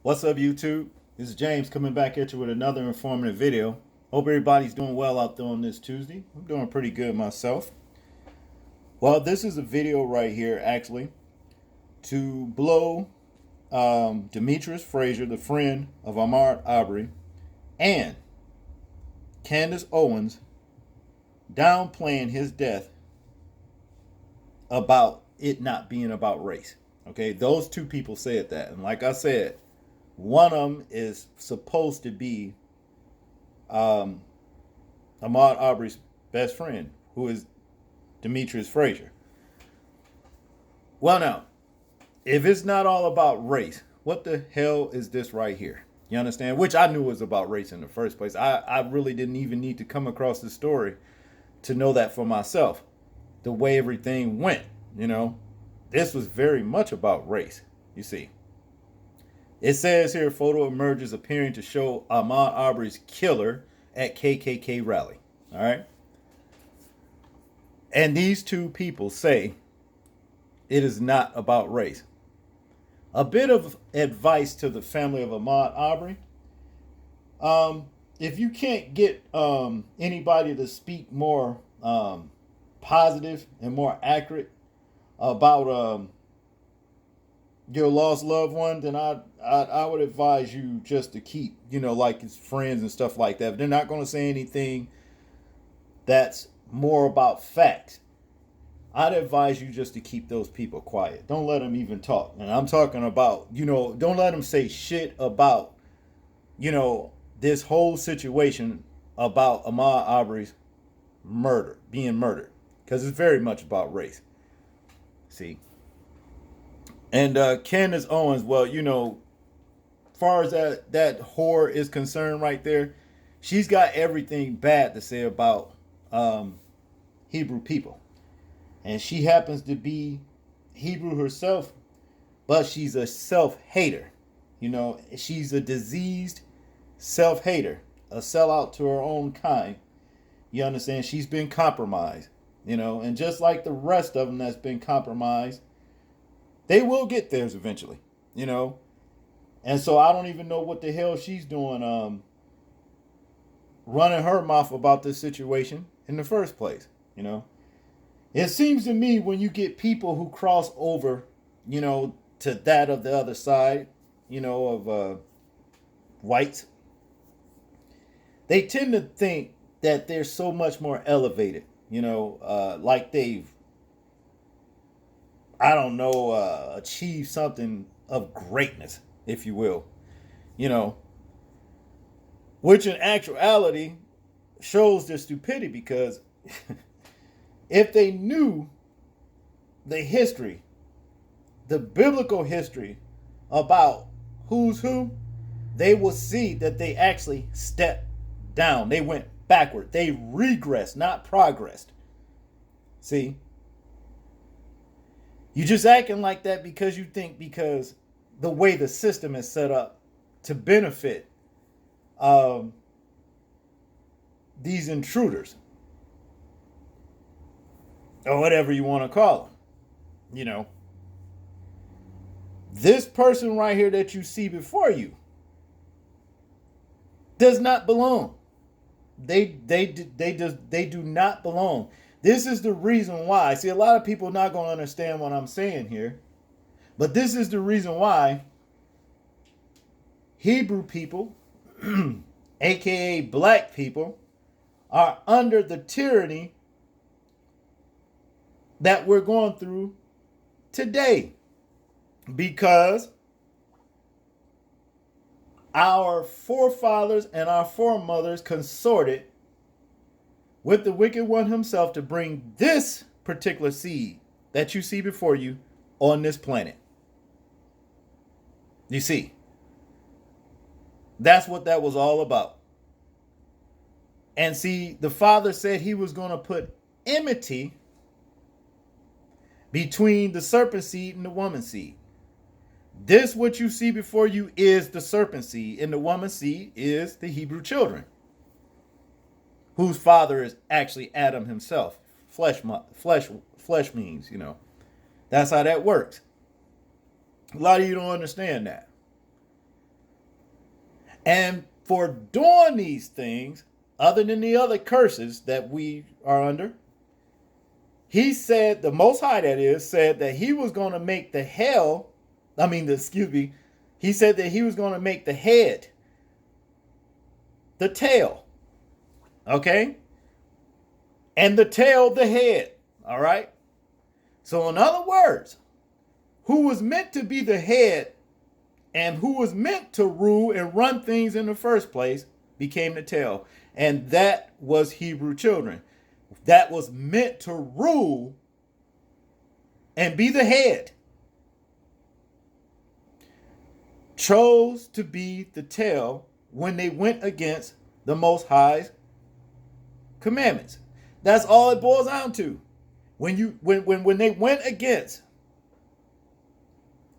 What's up, YouTube? This is James coming back at you with another informative video. Hope everybody's doing well out there on this Tuesday. I'm doing pretty good myself. Well, this is a video right here, actually, to blow Demetris Frarier, the friend of Ahmaud Arbery, and Candace Owens downplaying his death about it not being about race. Okay, those two people said that. And like I said, one of them is supposed to be Ahmaud Arbery's best friend, who is Demetris Frarier. Well, now, if it's not all about race, what the hell is this right here? You understand? Which I knew was about race in the first place. I really didn't even need to come across the story to know that for myself. The way everything went, this was very much about race, you see. It says here, photo emerges appearing to show Ahmaud Arbery's killer at KKK rally. All right. And these two people say it is not about race. A bit of advice to the family of Ahmaud Arbery. If you can't get anybody to speak more positive and more accurate about your lost loved one, then I would advise you just to keep, like his friends and stuff like that. But they're not going to say anything that's more about facts. I'd advise you just to keep those people quiet. Don't let them even talk. And I'm talking about, don't let them say shit about, this whole situation about Ahmaud Arbery's being murdered. Because it's very much about race. See? And Candace Owens, well, far as that whore is concerned right there, she's got everything bad to say about Hebrew people. And she happens to be Hebrew herself, but she's a self-hater. She's a diseased self-hater, a sellout to her own kind. You understand? She's been compromised, and just like the rest of them that's been compromised, they will get theirs eventually, And so I don't even know what the hell she's doing running her mouth about this situation in the first place, It seems to me when you get people who cross over, to that of the other side, of whites, they tend to think that they're so much more elevated, like they've, I don't know, achieved something of greatness, if you will, which in actuality shows their stupidity because if they knew the history, the biblical history about who's who, they will see that they actually stepped down. They went backward. They regressed, not progressed. See? You just acting like that because you think because the way the system is set up to benefit these intruders or whatever you want to call them. This person right here that you see before you does not belong. They do not belong. This is the reason why. See, a lot of people are not going to understand what I'm saying here. But this is the reason why Hebrew people, aka black people, are under the tyranny that we're going through today. Because our forefathers and our foremothers consorted with the wicked one himself to bring this particular seed that you see before you on this planet. You see, that's what that was all about. And see, the Father said he was going to put enmity between the serpent seed and the woman seed. This, what you see before you, is the serpent seed, and the woman seed is the Hebrew children, whose father is actually Adam himself. Flesh means, That's how that works. A lot of you don't understand that. And for doing these things, other than the other curses that we are under, he said, the Most High that is, said that he was going to make the hell, he said that he was going to make the head the tail, okay? And the tail the head, all right? So in other words, who was meant to be the head and who was meant to rule and run things in the first place became the tail. And that was Hebrew children. That was meant to rule and be the head, chose to be the tail when they went against the Most High's commandments. That's all it boils down to. When they went against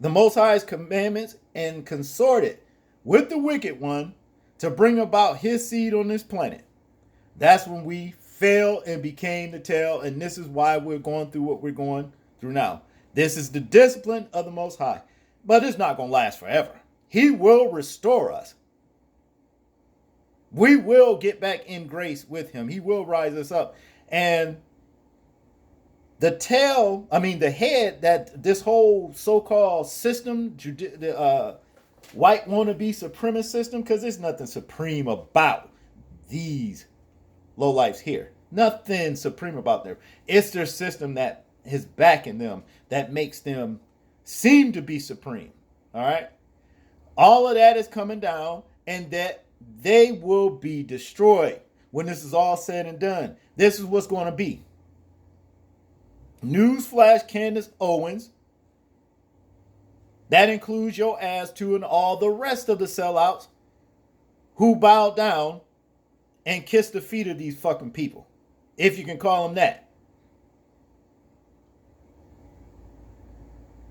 the Most High's commandments and consorted with the wicked one to bring about his seed on this planet, that's when we fell and became the tail. And this is why we're going through what we're going through now. This is the discipline of the Most High. But it's not going to last forever. He will restore us. We will get back in grace with him. He will rise us up. And the head that this whole so-called system, the white wannabe supremacist system, because there's nothing supreme about these lowlifes here. Nothing supreme about them. It's their system that is backing them, that makes them seem to be supreme. All right? All of that is coming down, and that they will be destroyed when this is all said and done. This is what's going to be. Newsflash, Candace Owens. That includes your ass too, and all the rest of the sellouts who bowed down and kissed the feet of these fucking people, if you can call them that.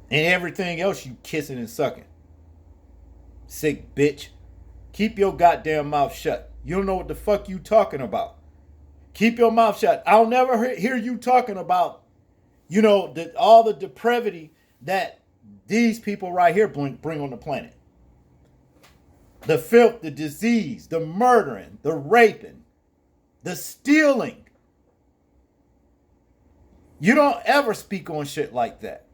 And everything else you kissing and sucking. Sick bitch. Keep your goddamn mouth shut. You don't know what the fuck you talking about. Keep your mouth shut. I'll never hear you talking about, all the depravity that these people right here bring on the planet. The filth, the disease, the murdering, the raping, the stealing. You don't ever speak on shit like that.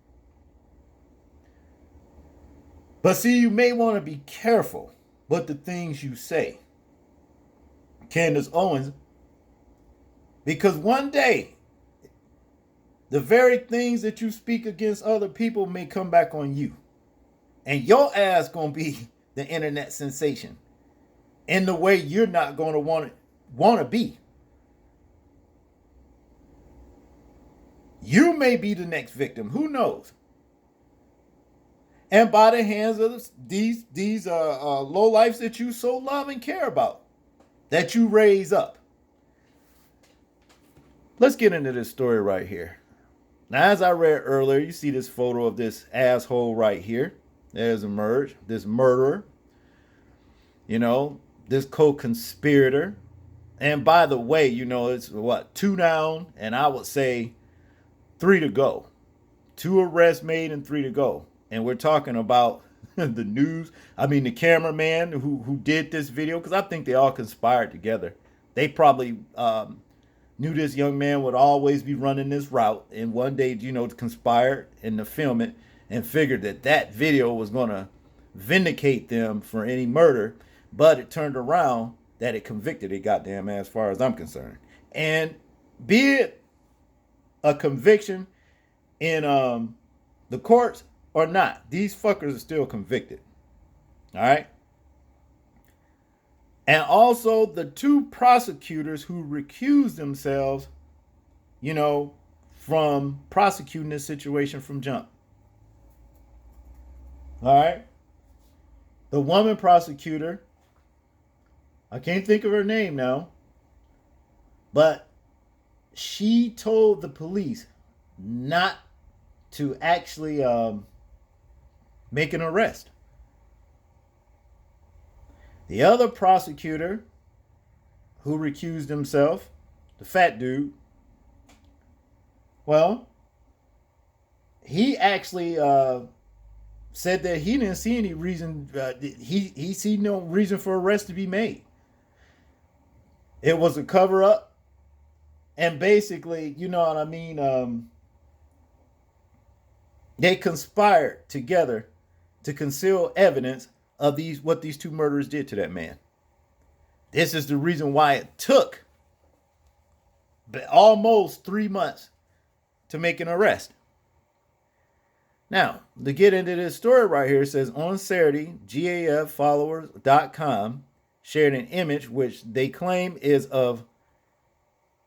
But see, you may want to be careful with the things you say, Candace Owens, because one day, the very things that you speak against other people may come back on you. And your ass going to be the internet sensation in the way you're not going to want to be. You may be the next victim. Who knows? And by the hands of these lowlifes that you so love and care about, that you raise up. Let's get into this story right here. Now, as I read earlier, you see this photo of this asshole right here. There's emerged, this murderer, this co-conspirator. And by the way, it's 2 down, and I would say 3 to go. 2 arrests made and 3 to go. And we're talking about the news. The cameraman who did this video, because I think they all conspired together. They probably knew this young man would always be running this route, and one day, conspired and to film it, and figured that video was going to vindicate them for any murder, but it turned around that it convicted a goddamn ass, as far as I'm concerned. And be it a conviction in the courts or not, these fuckers are still convicted. All right? And also the 2 prosecutors who recused themselves, from prosecuting this situation from jump. All right? The woman prosecutor, I can't think of her name now, but she told the police not to actually make an arrest. The other prosecutor who recused himself, the fat dude, well, he actually said that he didn't see any reason. He see no reason for arrest to be made. It was a cover up, and basically, you know what I mean. They conspired together to conceal evidence of what these two murderers did to that man. This is the reason why it took almost 3 months to make an arrest. Now, to get into this story right here, it says on Saturday, GAFfollowers.com shared an image which they claim is of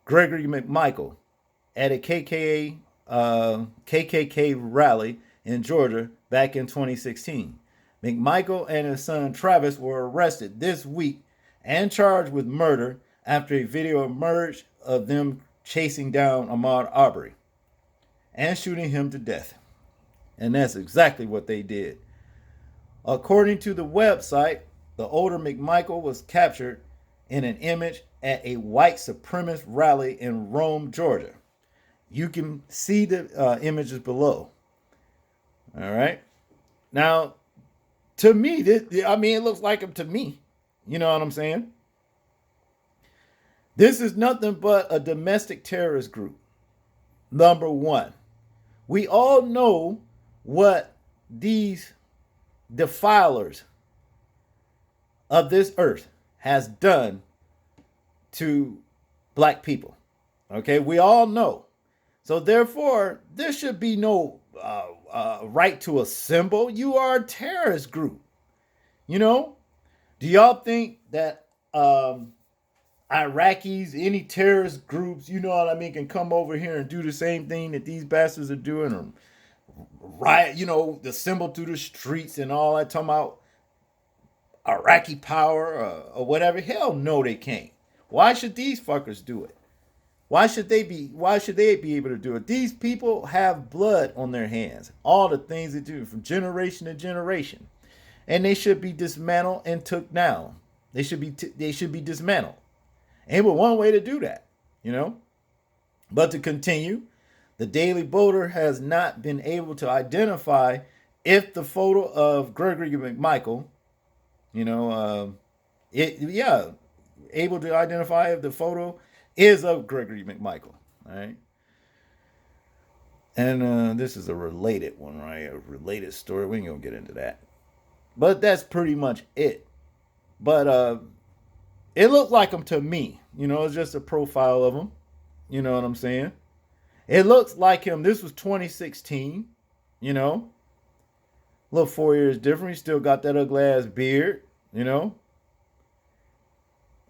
Gregory McMichael at a KKK rally in Georgia back in 2016. McMichael and his son Travis were arrested this week and charged with murder after a video emerged of them chasing down Ahmaud Arbery and shooting him to death. And that's exactly what they did. According to the website, the older McMichael was captured in an image at a white supremacist rally in Rome, Georgia. You can see the images below. All right. Now, to me, it looks like him to me. You know what I'm saying? This is nothing but a domestic terrorist group. Number one, we all know what these defilers of this earth has done to black people. Okay, we all know. So therefore, there should be no right to assemble. You are a terrorist group. You know? Do y'all think that Iraqis, any terrorist groups, you know what I mean, can come over here and do the same thing that these bastards are doing, or riot, assemble through the streets and all that, talking about Iraqi power or whatever? Hell no, they can't. Why should these fuckers do it? Why should they be able to do it? These people have blood on their hands. All the things they do from generation to generation. And they should be dismantled and took down. They should be dismantled. And but one way to do that, But to continue, the Daily Voter has not been able to identify if the photo of Gregory McMichael, able to identify if the photo is of Gregory McMichael. All right. And this is a related one, right? A related story. We ain't gonna get into that. But that's pretty much it. But it looked like him to me. It's just a profile of him. You know what I'm saying? It looks like him. This was 2016. A little 4 years different. He still got that ugly ass beard.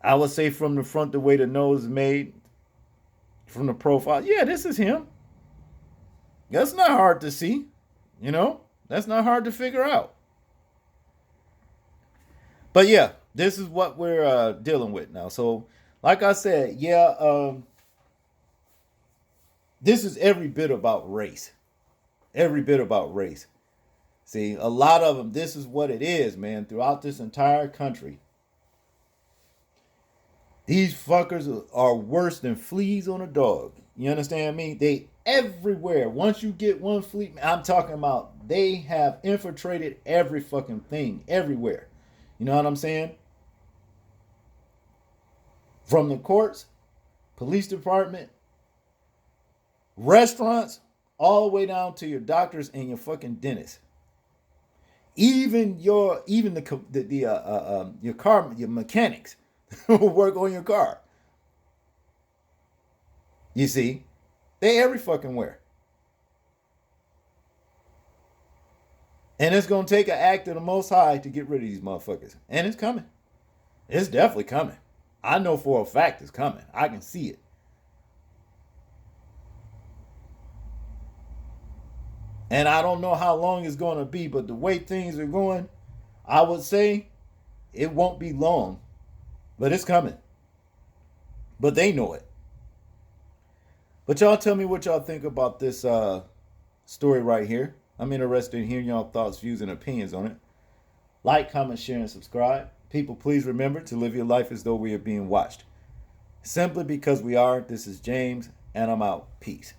I would say from the front, the way the nose is made, from the profile. Yeah, this is him. That's not hard to see. That's not hard to figure out. But yeah, this is what we're dealing with now. So, like I said, this is every bit about race. Every bit about race. See, a lot of them, this is what it is, man, throughout this entire country. These fuckers are worse than fleas on a dog. You understand me? They everywhere. Once you get one flea, I'm talking about they have infiltrated every fucking thing, everywhere. You know what I'm saying? From the courts, police department, restaurants, all the way down to your doctors and your fucking dentists. Even your mechanics who work on your car. You see, they every fucking where. And it's gonna take an act of the Most High to get rid of these motherfuckers. And it's coming. It's definitely coming. I know for a fact it's coming. I can see it. And I don't know how long it's going to be, but the way things are going, I would say it won't be long. But it's coming. But they know it. But y'all tell me what y'all think about this story right here. I'm interested in hearing y'all thoughts, views, and opinions on it. Like, comment, share, and subscribe. People, please remember to live your life as though we are being watched. Simply because we are. This is James, and I'm out. Peace.